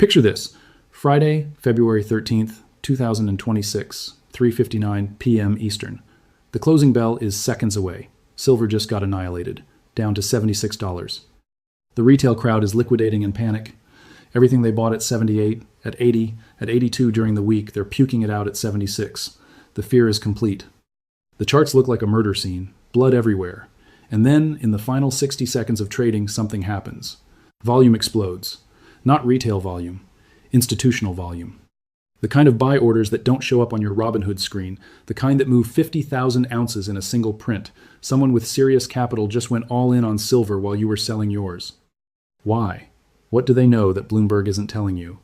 Picture this. Friday, February 13th, 2026, 3:59 p.m. Eastern. The closing bell is seconds away. Silver just got annihilated, down to $76. The retail crowd is liquidating in panic. Everything they bought at 78, at 80, at 82 during the week, they're puking it out at 76. The fear is complete. The charts look like a murder scene, blood everywhere. And then, in the final 60 seconds of trading, something happens. Volume explodes. Not retail volume, institutional volume. The kind of buy orders that don't show up on your Robinhood screen, the kind that move 50,000 ounces in a single print. Someone with serious capital just went all in on silver while you were selling yours. Why? What do they know that Bloomberg isn't telling you?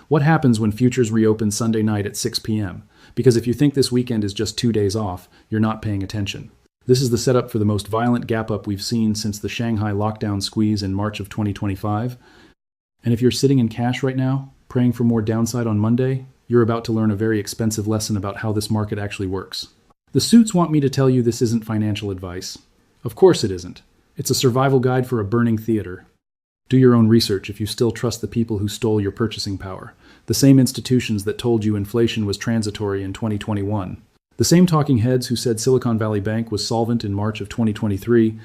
What happens when futures reopen Sunday night at 6 p.m.? Because if you think this weekend is just 2 days off, you're not paying attention. This is the setup for the most violent gap up we've seen since the Shanghai lockdown squeeze in March of 2025. And if you're sitting in cash right now, praying for more downside on Monday, you're about to learn a very expensive lesson about how this market actually works. The suits want me to tell you this isn't financial advice. Of course it isn't. It's a survival guide for a burning theater. Do your own research if you still trust the people who stole your purchasing power, the same institutions that told you inflation was transitory in 2021, the same talking heads who said Silicon Valley Bank was solvent in March of 2023,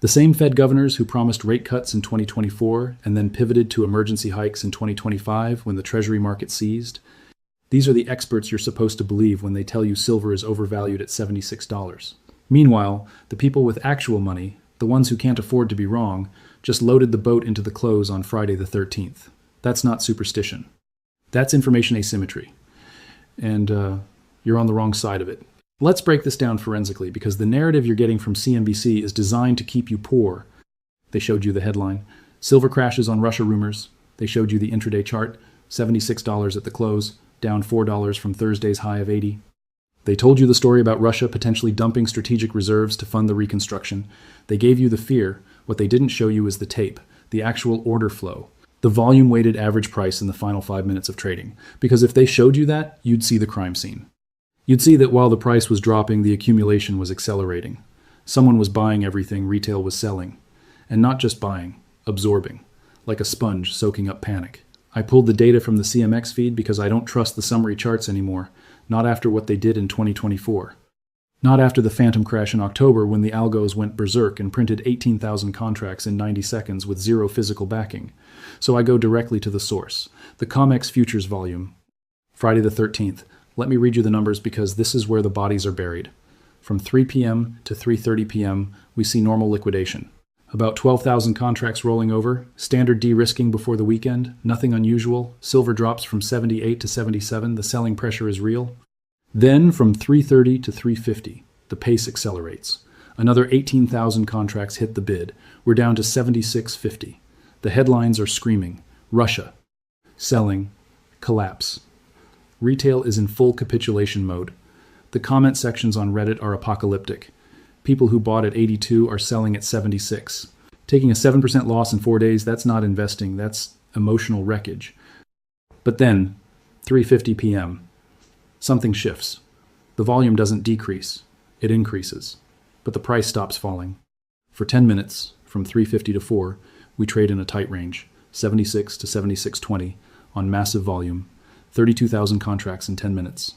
the same Fed governors who promised rate cuts in 2024 and then pivoted to emergency hikes in 2025 when the Treasury market seized. These are the experts you're supposed to believe when they tell you silver is overvalued at $76. Meanwhile, the people with actual money, the ones who can't afford to be wrong, just loaded the boat into the close on Friday the 13th. That's not superstition. That's information asymmetry. And you're on the wrong side of it. Let's break this down forensically, because the narrative you're getting from CNBC is designed to keep you poor. They showed you the headline, silver crashes on Russia rumors. They showed you the intraday chart, $76 at the close, down $4 from Thursday's high of 80. They told you the story about Russia potentially dumping strategic reserves to fund the reconstruction. They gave you the fear. What they didn't show you is the tape, the actual order flow, the volume-weighted average price in the final 5 minutes of trading. Because if they showed you that, you'd see the crime scene. You'd see that while the price was dropping, the accumulation was accelerating. Someone was buying everything retail was selling. And not just buying, absorbing, like a sponge soaking up panic. I pulled the data from the CMX feed because I don't trust the summary charts anymore, not after what they did in 2024. Not after the phantom crash in October when the algos went berserk and printed 18,000 contracts in 90 seconds with zero physical backing. So I go directly to the source, the COMEX futures volume. Friday the 13th. Let me read you the numbers because this is where the bodies are buried. From 3 p.m. to 3:30 p.m., we see normal liquidation. About 12,000 contracts rolling over, standard de-risking before the weekend, nothing unusual. Silver drops from 78 to 77, the selling pressure is real. Then from 3:30 to 3:50, the pace accelerates. Another 18,000 contracts hit the bid. We're down to 76.50. The headlines are screaming. Russia. Selling. Collapse. Retail is in full capitulation mode. The comment sections on Reddit are apocalyptic. People who bought at 82 are selling at 76. Taking a 7% loss in 4 days, that's not investing, that's emotional wreckage. But then, 3:50 p.m., something shifts. The volume doesn't decrease, it increases. But the price stops falling. For 10 minutes, from 3:50 to 4, we trade in a tight range, 76 to 76.20, on massive volume, 32,000 contracts in 10 minutes.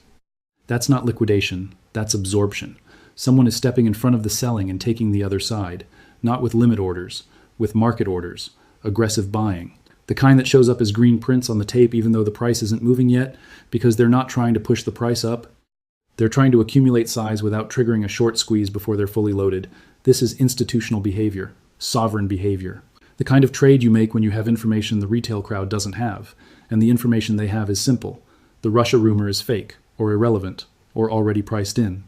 That's not liquidation, that's absorption. Someone is stepping in front of the selling and taking the other side, not with limit orders, with market orders, aggressive buying. The kind that shows up as green prints on the tape even though the price isn't moving yet, because they're not trying to push the price up. They're trying to accumulate size without triggering a short squeeze before they're fully loaded. This is institutional behavior, sovereign behavior. The kind of trade you make when you have information the retail crowd doesn't have. And the information they have is simple. The Russia rumor is fake, or irrelevant, or already priced in.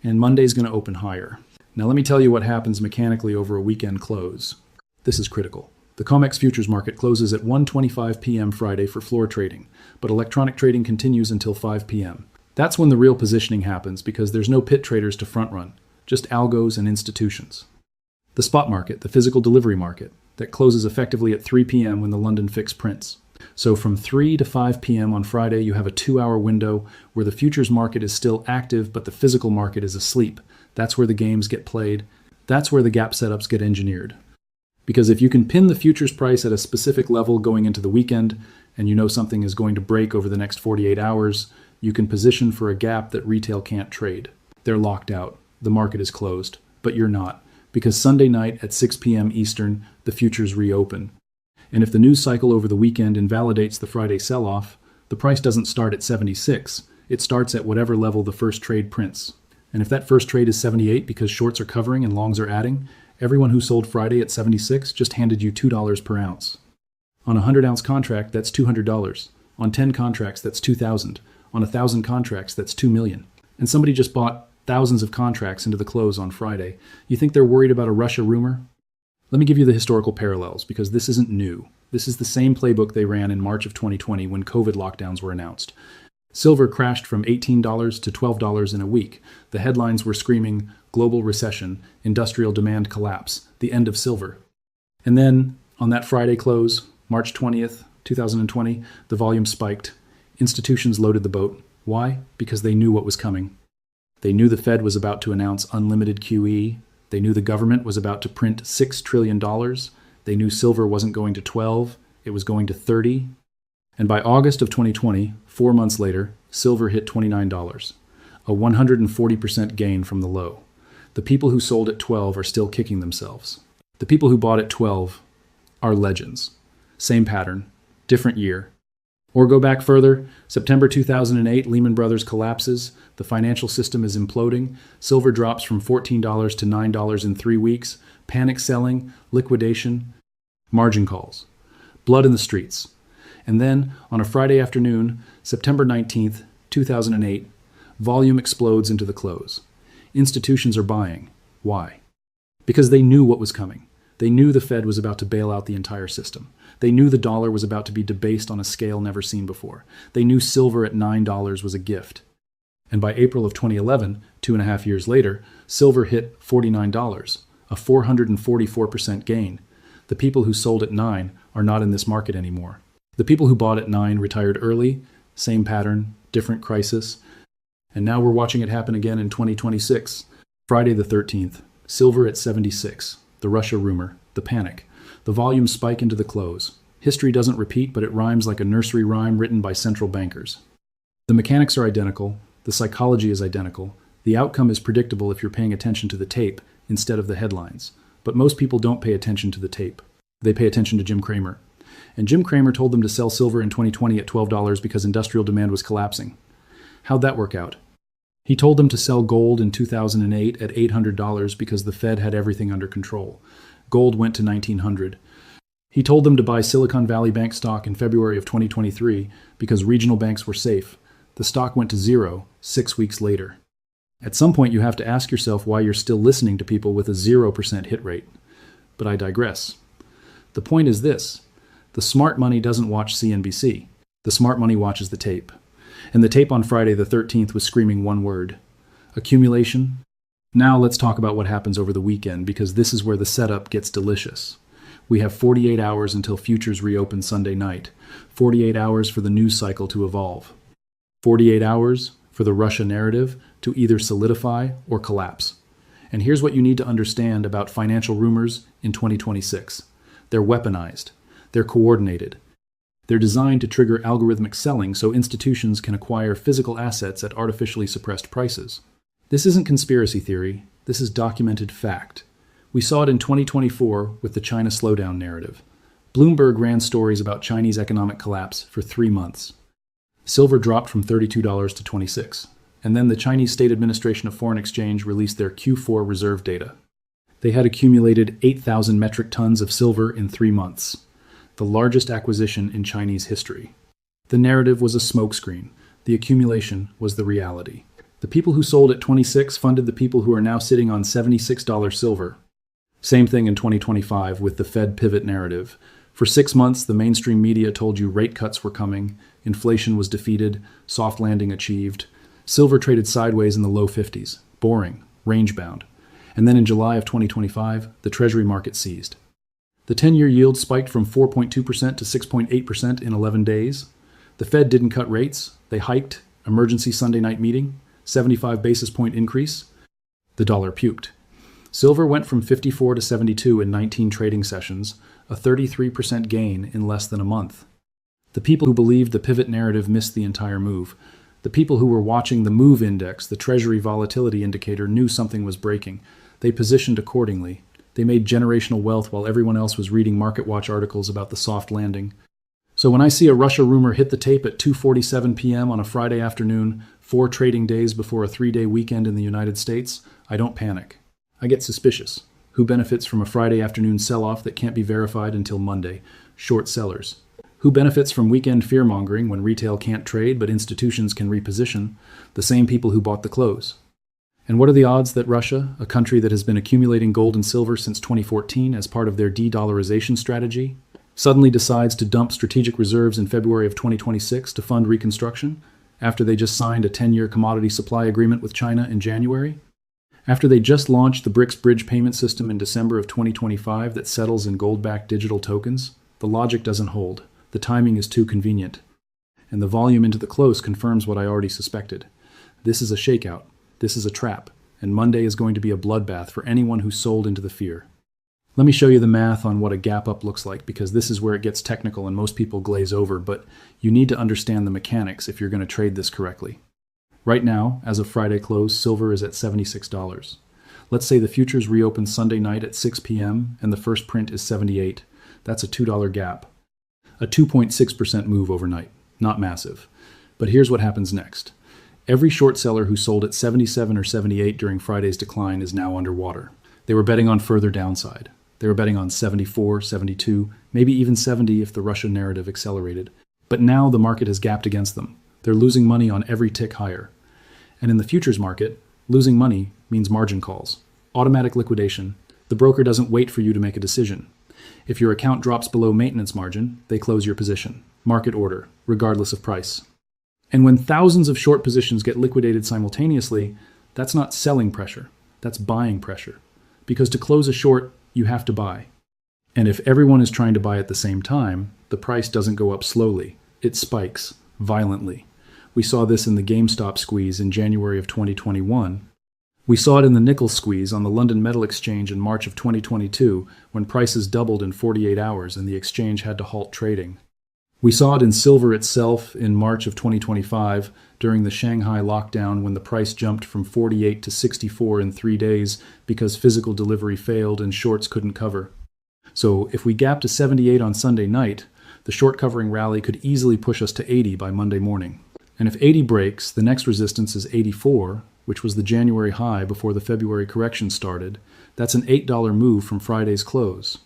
And Monday's going to open higher. Now let me tell you what happens mechanically over a weekend close. This is critical. The COMEX futures market closes at 1:25 p.m. Friday for floor trading, but electronic trading continues until 5 p.m. That's when the real positioning happens because there's no pit traders to front run, just algos and institutions. The spot market, the physical delivery market, that closes effectively at 3 p.m. when the London fix prints. So from 3 to 5 p.m. on Friday, you have a 2-hour window where the futures market is still active, but the physical market is asleep. That's where the games get played. That's where the gap setups get engineered. Because if you can pin the futures price at a specific level going into the weekend, and you know something is going to break over the next 48 hours, you can position for a gap that retail can't trade. They're locked out. The market is closed. But you're not, because Sunday night at 6 p.m. Eastern, the futures reopen. And if the news cycle over the weekend invalidates the Friday sell-off, the price doesn't start at 76. It starts at whatever level the first trade prints. And if that first trade is 78 because shorts are covering and longs are adding, everyone who sold Friday at 76 just handed you $2 per ounce. On a 100-ounce contract, that's $200. On 10 contracts, that's $2,000. On 1,000 contracts, that's $2 million. And somebody just bought thousands of contracts into the close on Friday. You think they're worried about a Russia rumor? Let me give you the historical parallels, because this isn't new. This is the same playbook they ran in March of 2020 when COVID lockdowns were announced. Silver crashed from $18 to $12 in a week. The headlines were screaming, global recession, industrial demand collapse, the end of silver. And then, on that Friday close, March 20th, 2020, the volume spiked. Institutions loaded the boat. Why? Because they knew what was coming. They knew the Fed was about to announce unlimited QE. They knew the government was about to print $6 trillion. They knew silver wasn't going to 12, it was going to 30. And by August of 2020, 4 months later, silver hit $29, a 140% gain from the low. The people who sold at 12 are still kicking themselves. The people who bought at 12 are legends. Same pattern, different year. Or go back further, September 2008, Lehman Brothers collapses, the financial system is imploding, silver drops from $14 to $9 in 3 weeks, panic selling, liquidation, margin calls, blood in the streets. And then, on a Friday afternoon, September 19th, 2008, volume explodes into the close. Institutions are buying. Why? Because they knew what was coming. They knew the Fed was about to bail out the entire system. They knew the dollar was about to be debased on a scale never seen before. They knew silver at $9 was a gift. And by April of 2011, 2.5 years later, silver hit $49, a 444% gain. The people who sold at 9 are not in this market anymore. The people who bought at 9 retired early, same pattern, different crisis. And now we're watching it happen again in 2026. Friday the 13th, silver at 76, the Russia rumor, the panic. The volume spike into the close. History doesn't repeat, but it rhymes like a nursery rhyme written by central bankers. The mechanics are identical, the psychology is identical, the outcome is predictable if you're paying attention to the tape instead of the headlines. But most people don't pay attention to the tape. They pay attention to Jim Cramer. And Jim Cramer told them to sell silver in 2020 at $12 because industrial demand was collapsing. How'd that work out? He told them to sell gold in 2008 at $800 because the Fed had everything under control. Gold went to $1,900. He told them to buy Silicon Valley Bank stock in February of 2023 because regional banks were safe. The stock went to zero 6 weeks later. At some point, you have to ask yourself why you're still listening to people with a 0% hit rate. But I digress. The point is this. The smart money doesn't watch CNBC. The smart money watches the tape. And the tape on Friday the 13th was screaming one word: accumulation. Now let's talk about what happens over the weekend, because this is where the setup gets delicious. We have 48 hours until futures reopen Sunday night. 48 hours for the news cycle to evolve. 48 hours for the Russia narrative to either solidify or collapse. And here's what you need to understand about financial rumors in 2026. They're weaponized. They're coordinated. They're designed to trigger algorithmic selling so institutions can acquire physical assets at artificially suppressed prices. This isn't conspiracy theory. This is documented fact. We saw it in 2024 with the China slowdown narrative. Bloomberg ran stories about Chinese economic collapse for 3 months. Silver dropped from $32 to $26. And then the Chinese State Administration of Foreign Exchange released their Q4 reserve data. They had accumulated 8,000 metric tons of silver in 3 months, the largest acquisition in Chinese history. The narrative was a smokescreen. The accumulation was the reality. The people who sold at 26 funded the people who are now sitting on $76 silver. Same thing in 2025 with the Fed pivot narrative. For 6 months, the mainstream media told you rate cuts were coming, inflation was defeated, soft landing achieved. Silver traded sideways in the low 50s, boring, range-bound. And then in July of 2025, the Treasury market seized. The 10-year yield spiked from 4.2% to 6.8% in 11 days. The Fed didn't cut rates. They hiked. Emergency Sunday night meeting. 75 basis point increase. The dollar puked. Silver went from 54 to 72 in 19 trading sessions, a 33% gain in less than a month. The people who believed the pivot narrative missed the entire move. The people who were watching the MOVE index, the Treasury volatility indicator, knew something was breaking. They positioned accordingly. They made generational wealth while everyone else was reading MarketWatch articles about the soft landing. So when I see a Russia rumor hit the tape at 2:47 p.m. on a Friday afternoon, 4 trading days before a 3-day weekend in the United States, I don't panic. I get suspicious. Who benefits from a Friday afternoon sell-off that can't be verified until Monday? Short sellers. Who benefits from weekend fear-mongering when retail can't trade but institutions can reposition? The same people who bought the close. And what are the odds that Russia, a country that has been accumulating gold and silver since 2014 as part of their de-dollarization strategy, suddenly decides to dump strategic reserves in February of 2026 to fund reconstruction, after they just signed a 10-year commodity supply agreement with China in January? After they just launched the BRICS bridge payment system in December of 2025 that settles in gold-backed digital tokens? The logic doesn't hold. The timing is too convenient. And the volume into the close confirms what I already suspected. This is a shakeout. This is a trap. And Monday is going to be a bloodbath for anyone who sold into the fear. Let me show you the math on what a gap up looks like, because this is where it gets technical and most people glaze over, but you need to understand the mechanics if you're going to trade this correctly. Right now, as of Friday close, silver is at $76. Let's say the futures reopen Sunday night at 6 p.m. and the first print is 78. That's a $2 gap. A 2.6% move overnight. Not massive. But here's what happens next. Every short seller who sold at 77 or 78 during Friday's decline is now underwater. They were betting on further downside. They were betting on 74, 72, maybe even 70 if the Russia narrative accelerated. But now the market has gapped against them. They're losing money on every tick higher. And in the futures market, losing money means margin calls. Automatic liquidation. The broker doesn't wait for you to make a decision. If your account drops below maintenance margin, they close your position. Market order, regardless of price. And when thousands of short positions get liquidated simultaneously, that's not selling pressure, that's buying pressure. Because to close a short, you have to buy. And if everyone is trying to buy at the same time, the price doesn't go up slowly, it spikes violently. We saw this in the GameStop squeeze in January of 2021. We saw it in the nickel squeeze on the London Metal Exchange in March of 2022, when prices doubled in 48 hours and the exchange had to halt trading. We saw it in silver itself in March of 2025 during the Shanghai lockdown when the price jumped from 48 to 64 in 3 days because physical delivery failed and shorts couldn't cover. So if we gap to 78 on Sunday night, the short covering rally could easily push us to 80 by Monday morning. And if 80 breaks, the next resistance is 84, which was the January high before the February correction started. That's an $8 move from Friday's close.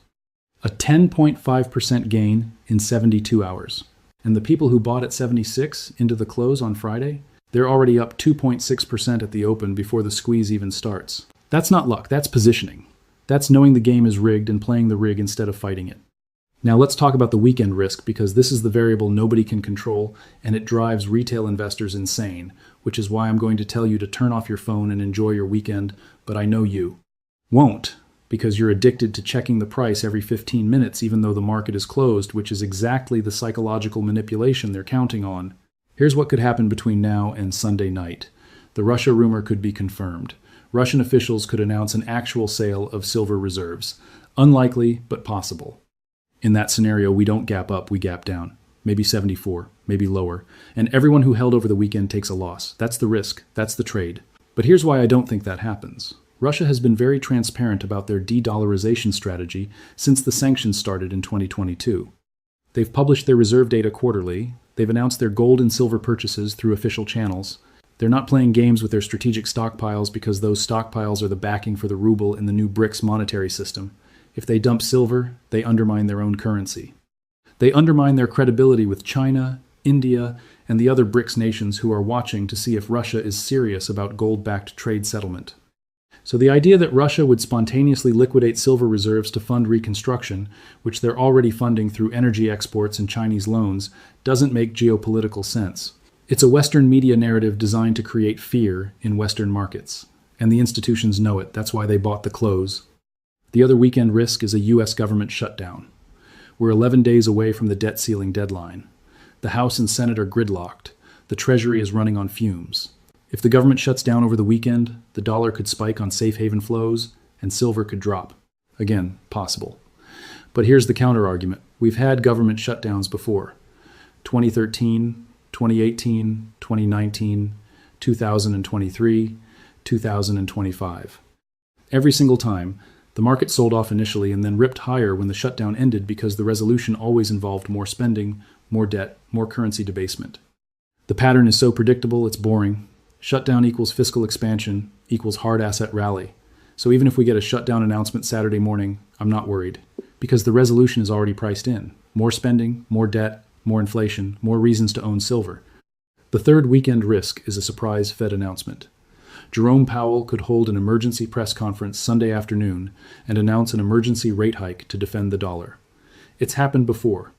A 10.5% gain in 72 hours. And the people who bought at 76 into the close on Friday, they're already up 2.6% at the open before the squeeze even starts. That's not luck, that's positioning. That's knowing the game is rigged and playing the rig instead of fighting it. Now let's talk about the weekend risk, because this is the variable nobody can control and it drives retail investors insane, which is why I'm going to tell you to turn off your phone and enjoy your weekend, but I know you won't, because you're addicted to checking the price every 15 minutes even though the market is closed, which is exactly the psychological manipulation they're counting on. Here's what could happen between now and Sunday night. The Russia rumor could be confirmed. Russian officials could announce an actual sale of silver reserves. Unlikely, but possible. In that scenario, we don't gap up, we gap down. Maybe 74, maybe lower. And everyone who held over the weekend takes a loss. That's the risk, that's the trade. But here's why I don't think that happens. Russia has been very transparent about their de-dollarization strategy since the sanctions started in 2022. They've published their reserve data quarterly, they've announced their gold and silver purchases through official channels. They're not playing games with their strategic stockpiles because those stockpiles are the backing for the ruble in the new BRICS monetary system. If they dump silver, they undermine their own currency. They undermine their credibility with China, India, and the other BRICS nations who are watching to see if Russia is serious about gold-backed trade settlement. So the idea that Russia would spontaneously liquidate silver reserves to fund reconstruction, which they're already funding through energy exports and Chinese loans, doesn't make geopolitical sense. It's a Western media narrative designed to create fear in Western markets. And the institutions know it, that's why they bought the close. The other weekend risk is a U.S. government shutdown. We're 11 days away from the debt ceiling deadline. The House and Senate are gridlocked. The Treasury is running on fumes. If the government shuts down over the weekend, the dollar could spike on safe haven flows, and silver could drop. Again, possible. But here's the counter-argument. We've had government shutdowns before. 2013, 2018, 2019, 2023, 2025. Every single time, the market sold off initially and then ripped higher when the shutdown ended because the resolution always involved more spending, more debt, more currency debasement. The pattern is so predictable, it's boring. Shutdown equals fiscal expansion equals hard asset rally. So even if we get a shutdown announcement Saturday morning, I'm not worried, because the resolution is already priced in. More spending, more debt, more inflation, more reasons to own silver. The third weekend risk is a surprise Fed announcement. Jerome Powell could hold an emergency press conference Sunday afternoon and announce an emergency rate hike to defend the dollar. It's happened before.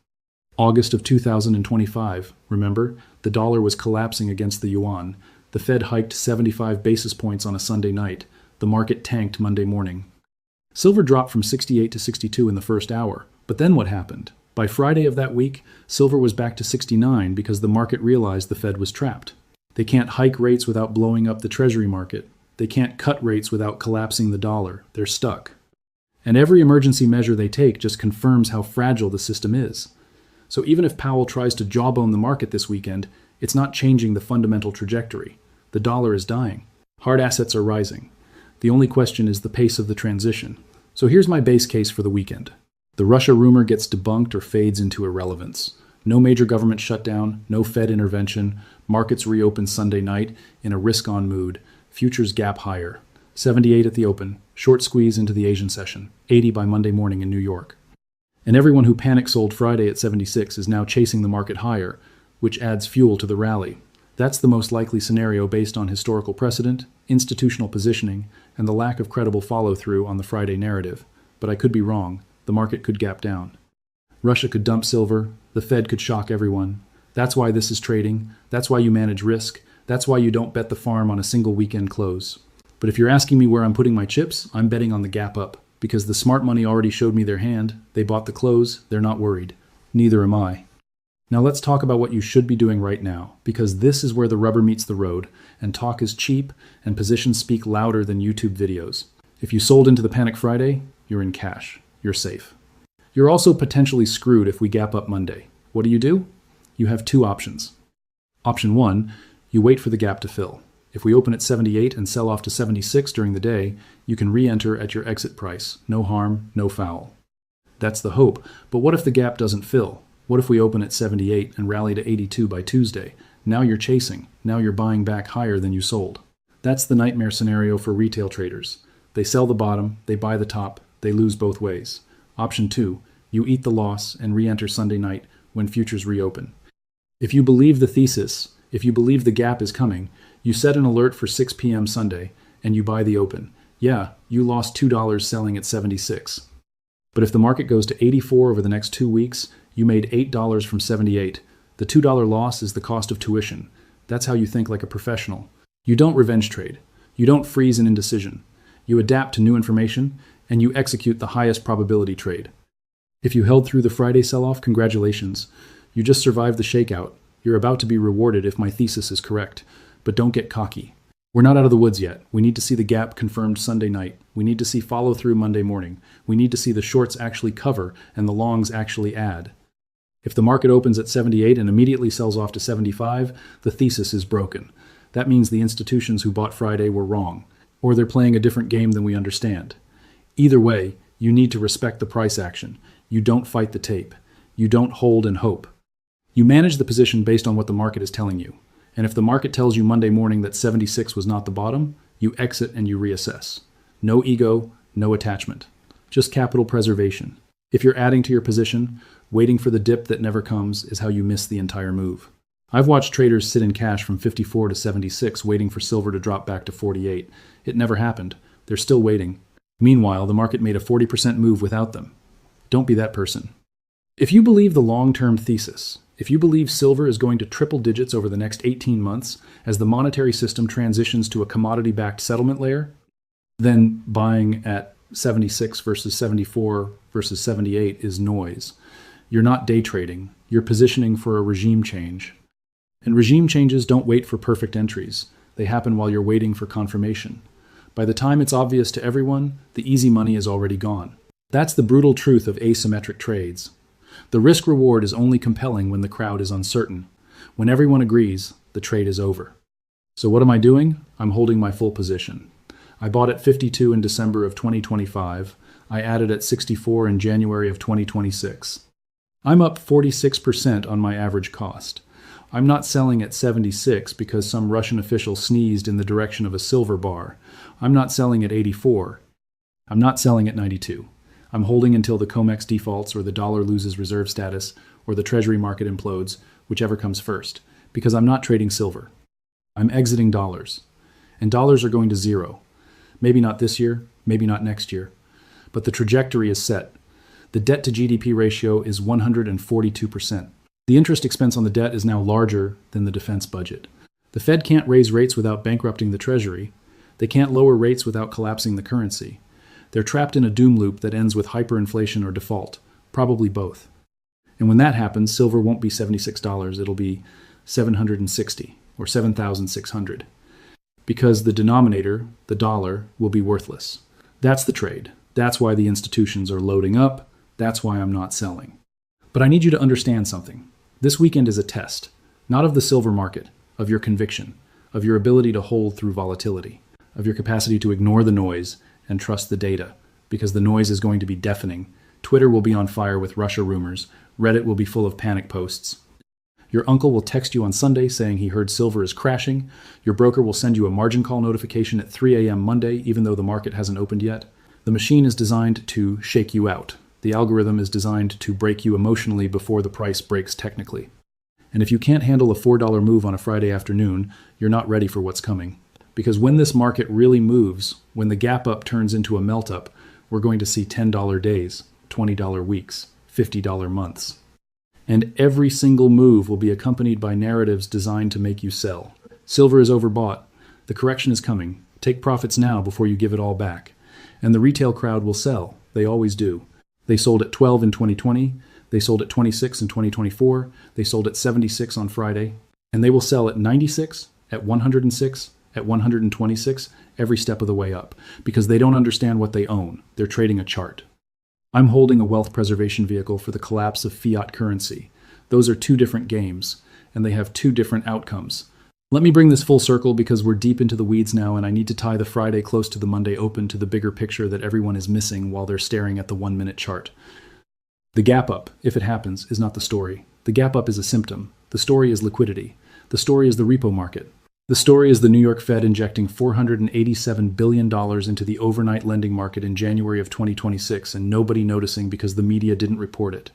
August of 2025, remember? The dollar was collapsing against the yuan. The Fed hiked 75 basis points on a Sunday night. The market tanked Monday morning. Silver dropped from 68 to 62 in the first hour. But then what happened? By Friday of that week, silver was back to 69 because the market realized the Fed was trapped. They can't hike rates without blowing up the Treasury market. They can't cut rates without collapsing the dollar. They're stuck. And every emergency measure they take just confirms how fragile the system is. So even if Powell tries to jawbone the market this weekend, it's not changing the fundamental trajectory. The dollar is dying. Hard assets are rising. The only question is the pace of the transition. So here's my base case for the weekend. The Russia rumor gets debunked or fades into irrelevance. No major government shutdown, no Fed intervention, markets reopen Sunday night in a risk-on mood, futures gap higher. 78 at the open, short squeeze into the Asian session, 80 by Monday morning in New York. And everyone who panic sold Friday at 76 is now chasing the market higher, which adds fuel to the rally. That's the most likely scenario based on historical precedent, institutional positioning, and the lack of credible follow-through on the Friday narrative. But I could be wrong. The market could gap down. Russia could dump silver. The Fed could shock everyone. That's why this is trading. That's why you manage risk. That's why you don't bet the farm on a single weekend close. But if you're asking me where I'm putting my chips, I'm betting on the gap up. Because the smart money already showed me their hand. They bought the close. They're not worried. Neither am I. Now let's talk about what you should be doing right now, because this is where the rubber meets the road, and talk is cheap, and positions speak louder than YouTube videos. If you sold into the Panic Friday, you're in cash. You're safe. You're also potentially screwed if we gap up Monday. What do? You have two options. Option 1, you wait for the gap to fill. If we open at 78 and sell off to 76 during the day, you can re-enter at your exit price. No harm, no foul. That's the hope, but what if the gap doesn't fill? What if we open at 78 and rally to 82 by Tuesday? Now you're chasing. Now you're buying back higher than you sold. That's the nightmare scenario for retail traders. They sell the bottom, they buy the top, they lose both ways. Option 2, you eat the loss and re-enter Sunday night when futures reopen. If you believe the thesis, if you believe the gap is coming, you set an alert for 6 p.m. Sunday and you buy the open. Yeah, you lost $2 selling at 76. But if the market goes to 84 over the next 2 weeks, you made $8 from 78. The $2 loss is the cost of tuition. That's how you think like a professional. You don't revenge trade. You don't freeze in indecision. You adapt to new information, and you execute the highest probability trade. If you held through the Friday sell-off, congratulations. You just survived the shakeout. You're about to be rewarded if my thesis is correct. But don't get cocky. We're not out of the woods yet. We need to see the gap confirmed Sunday night. We need to see follow-through Monday morning. We need to see the shorts actually cover and the longs actually add. If the market opens at 78 and immediately sells off to 75, the thesis is broken. That means the institutions who bought Friday were wrong, or they're playing a different game than we understand. Either way, you need to respect the price action. You don't fight the tape. You don't hold and hope. You manage the position based on what the market is telling you. And if the market tells you Monday morning that 76 was not the bottom, you exit and you reassess. No ego, no attachment. Just capital preservation. If you're adding to your position, waiting for the dip that never comes is how you miss the entire move. I've watched traders sit in cash from 54 to 76 waiting for silver to drop back to 48. It never happened. They're still waiting. Meanwhile, the market made a 40% move without them. Don't be that person. If you believe the long-term thesis, if you believe silver is going to triple digits over the next 18 months as the monetary system transitions to a commodity-backed settlement layer, then buying at 76 versus 74 versus 78 is noise. You're not day trading. You're positioning for a regime change. And regime changes don't wait for perfect entries. They happen while you're waiting for confirmation. By the time it's obvious to everyone, the easy money is already gone. That's the brutal truth of asymmetric trades. The risk reward is only compelling when the crowd is uncertain. When everyone agrees, the trade is over. So what am I doing? I'm holding my full position. I bought at 52 in December of 2025. I added at 64 in January of 2026. I'm up 46% on my average cost. I'm not selling at 76 because some Russian official sneezed in the direction of a silver bar. I'm not selling at 84. I'm not selling at 92. I'm holding until the COMEX defaults or the dollar loses reserve status or the treasury market implodes, whichever comes first, because I'm not trading silver. I'm exiting dollars. And dollars are going to zero. Maybe not this year, maybe not next year. But the trajectory is set. The debt to GDP ratio is 142%. The interest expense on the debt is now larger than the defense budget. The Fed can't raise rates without bankrupting the Treasury. They can't lower rates without collapsing the currency. They're trapped in a doom loop that ends with hyperinflation or default, probably both. And when that happens, silver won't be $76, it'll be $760 or $7,600. Because the denominator, the dollar, will be worthless. That's the trade. That's why the institutions are loading up. That's why I'm not selling. But I need you to understand something. This weekend is a test, not of the silver market, of your conviction, of your ability to hold through volatility, of your capacity to ignore the noise and trust the data, because the noise is going to be deafening. Twitter will be on fire with Russia rumors. Reddit will be full of panic posts. Your uncle will text you on Sunday saying he heard silver is crashing. Your broker will send you a margin call notification at 3 a.m. Monday, even though the market hasn't opened yet. The machine is designed to shake you out. The algorithm is designed to break you emotionally before the price breaks technically. And if you can't handle a $4 move on a Friday afternoon, you're not ready for what's coming. Because when this market really moves, when the gap up turns into a melt up, we're going to see $10 days, $20 weeks, $50 months. And every single move will be accompanied by narratives designed to make you sell. Silver is overbought. The correction is coming. Take profits now before you give it all back. And the retail crowd will sell. They always do. They sold at 12 in 2020. They sold at 26 in 2024. They sold at 76 on Friday. And they will sell at 96, at 106, at 126, every step of the way up. Because they don't understand what they own. They're trading a chart. I'm holding a wealth preservation vehicle for the collapse of fiat currency. Those are two different games, and they have two different outcomes. Let me bring this full circle because we're deep into the weeds now, and I need to tie the Friday close to the Monday open to the bigger picture that everyone is missing while they're staring at the 1-minute chart. The gap up, if it happens, is not the story. The gap up is a symptom. The story is liquidity. The story is the repo market. The story is the New York Fed injecting $487 billion into the overnight lending market in January of 2026 and nobody noticing because the media didn't report it.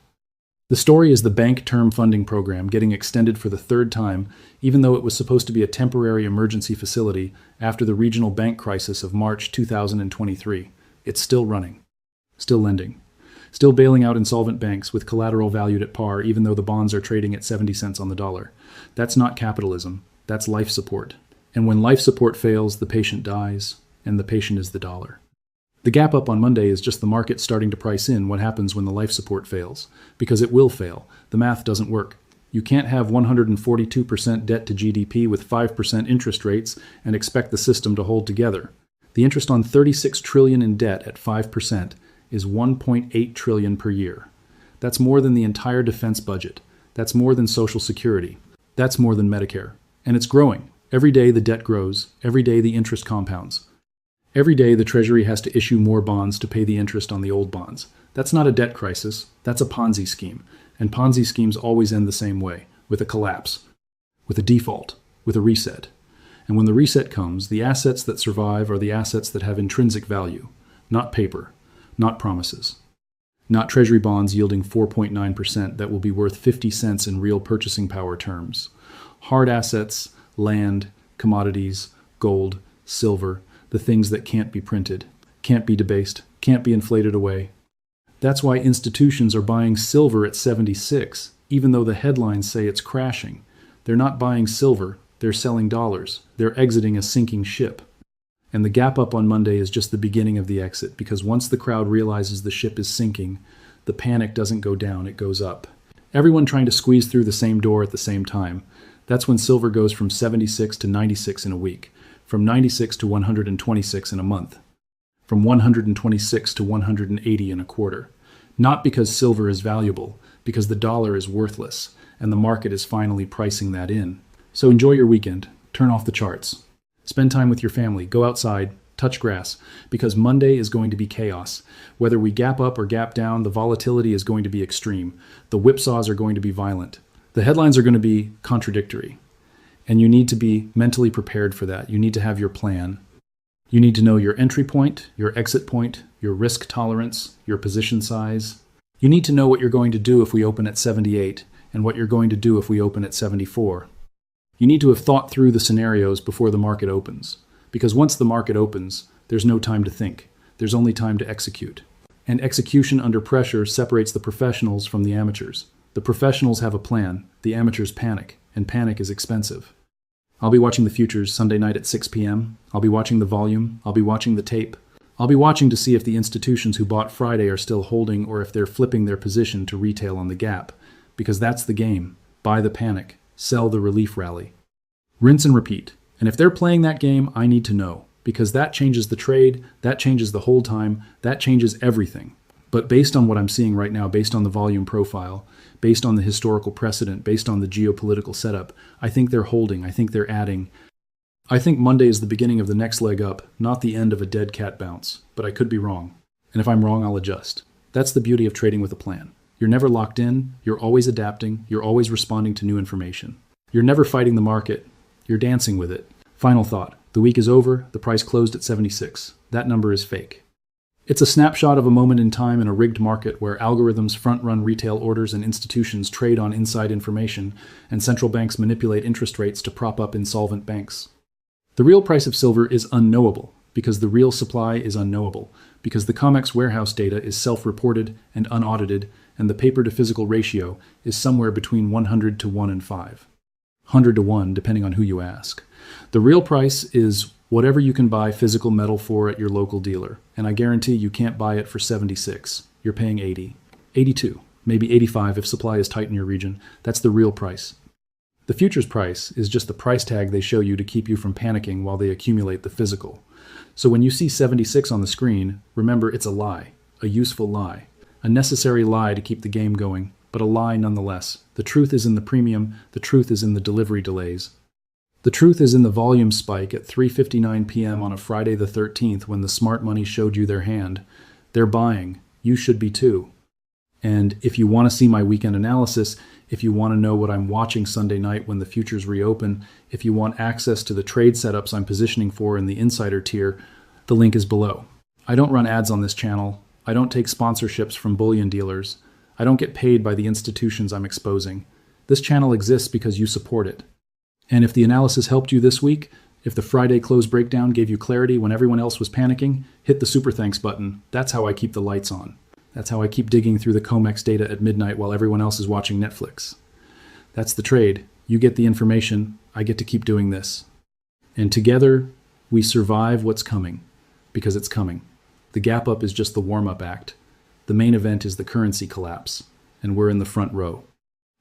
The story is the bank term funding program getting extended for the third time, even though it was supposed to be a temporary emergency facility after the regional bank crisis of March 2023. It's still running, still lending, still bailing out insolvent banks with collateral valued at par even though the bonds are trading at 70 cents on the dollar. That's not capitalism. That's life support. And when life support fails, the patient dies, and the patient is the dollar. The gap up on Monday is just the market starting to price in what happens when the life support fails, because it will fail. The math doesn't work. You can't have 142% debt to GDP with 5% interest rates and expect the system to hold together. The interest on $36 trillion in debt at 5% is $1.8 trillion per year. That's more than the entire defense budget. That's more than Social Security. That's more than Medicare. And it's growing. Every day the debt grows. Every day the interest compounds. Every day the Treasury has to issue more bonds to pay the interest on the old bonds. That's not a debt crisis. That's a Ponzi scheme. And Ponzi schemes always end the same way, with a collapse, with a default, with a reset. And when the reset comes, the assets that survive are the assets that have intrinsic value, not paper, not promises, not Treasury bonds yielding 4.9% that will be worth 50 cents in real purchasing power terms. Hard assets, land, commodities, gold, silver, the things that can't be printed, can't be debased, can't be inflated away. That's why institutions are buying silver at 76, even though the headlines say it's crashing. They're not buying silver, they're selling dollars. They're exiting a sinking ship. And the gap up on Monday is just the beginning of the exit, because once the crowd realizes the ship is sinking, the panic doesn't go down, it goes up. Everyone trying to squeeze through the same door at the same time. That's when silver goes from 76 to 96 in a week, from 96 to 126 in a month, from 126 to 180 in a quarter. Not because silver is valuable, because the dollar is worthless, and the market is finally pricing that in. So enjoy your weekend. Turn off the charts. Spend time with your family. Go outside. Touch grass, because Monday is going to be chaos. Whether we gap up or gap down, the volatility is going to be extreme. The whipsaws are going to be violent. The headlines are going to be contradictory. And you need to be mentally prepared for that. You need to have your plan. You need to know your entry point, your exit point, your risk tolerance, your position size. You need to know what you're going to do if we open at 78 and what you're going to do if we open at 74. You need to have thought through the scenarios before the market opens. Because once the market opens, there's no time to think. There's only time to execute. And execution under pressure separates the professionals from the amateurs. The professionals have a plan. The amateurs panic, and panic is expensive. I'll be watching the futures Sunday night at 6 p.m. I'll be watching the volume. I'll be watching the tape. I'll be watching to see if the institutions who bought Friday are still holding or if they're flipping their position to retail on the gap. Because that's the game. Buy the panic. Sell the relief rally. Rinse and repeat. And if they're playing that game, I need to know, because that changes the trade, that changes the hold time, that changes everything. But based on what I'm seeing right now, based on the volume profile, based on the historical precedent, based on the geopolitical setup, I think they're holding, I think they're adding. I think Monday is the beginning of the next leg up, not the end of a dead cat bounce, but I could be wrong. And if I'm wrong, I'll adjust. That's the beauty of trading with a plan. You're never locked in, you're always adapting, you're always responding to new information. You're never fighting the market. You're dancing with it. Final thought. The week is over. The price closed at 76. That number is fake. It's a snapshot of a moment in time in a rigged market where algorithms front-run retail orders and institutions trade on inside information, and central banks manipulate interest rates to prop up insolvent banks. The real price of silver is unknowable, because the real supply is unknowable, because the COMEX warehouse data is self-reported and unaudited, and the paper-to-physical ratio is somewhere between 100 to 1 in 5. 100 to 1, depending on who you ask. The real price is whatever you can buy physical metal for at your local dealer, and I guarantee you can't buy it for 76. You're paying 80, 82, maybe 85 if supply is tight in your region. That's the real price. The futures price is just the price tag they show you to keep you from panicking while they accumulate the physical. So when you see 76 on the screen, remember it's a lie, a useful lie, a necessary lie to keep the game going, but a lie nonetheless. The truth is in the premium, the truth is in the delivery delays. The truth is in the volume spike at 3:59 p.m. on a Friday the 13th when the smart money showed you their hand. They're buying. You should be too. And if you want to see my weekend analysis, if you want to know what I'm watching Sunday night when the futures reopen, if you want access to the trade setups I'm positioning for in the insider tier, the link is below. I don't run ads on this channel. I don't take sponsorships from bullion dealers. I don't get paid by the institutions I'm exposing. This channel exists because you support it. And if the analysis helped you this week, if the Friday close breakdown gave you clarity when everyone else was panicking, hit the super thanks button. That's how I keep the lights on. That's how I keep digging through the COMEX data at midnight while everyone else is watching Netflix. That's the trade. You get the information, I get to keep doing this. And together, we survive what's coming, because it's coming. The gap up is just the warm-up act. The main event is the currency collapse, and we're in the front row.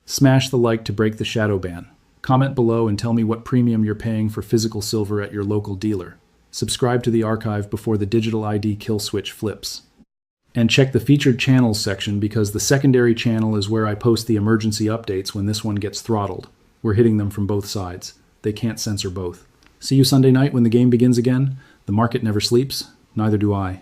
Smash the like to break the shadow ban. Comment below and tell me what premium you're paying for physical silver at your local dealer. Subscribe to the archive before the digital ID kill switch flips. And check the featured channels section because the secondary channel is where I post the emergency updates when this one gets throttled. We're hitting them from both sides. They can't censor both. See you Sunday night when the game begins again. The market never sleeps, neither do I.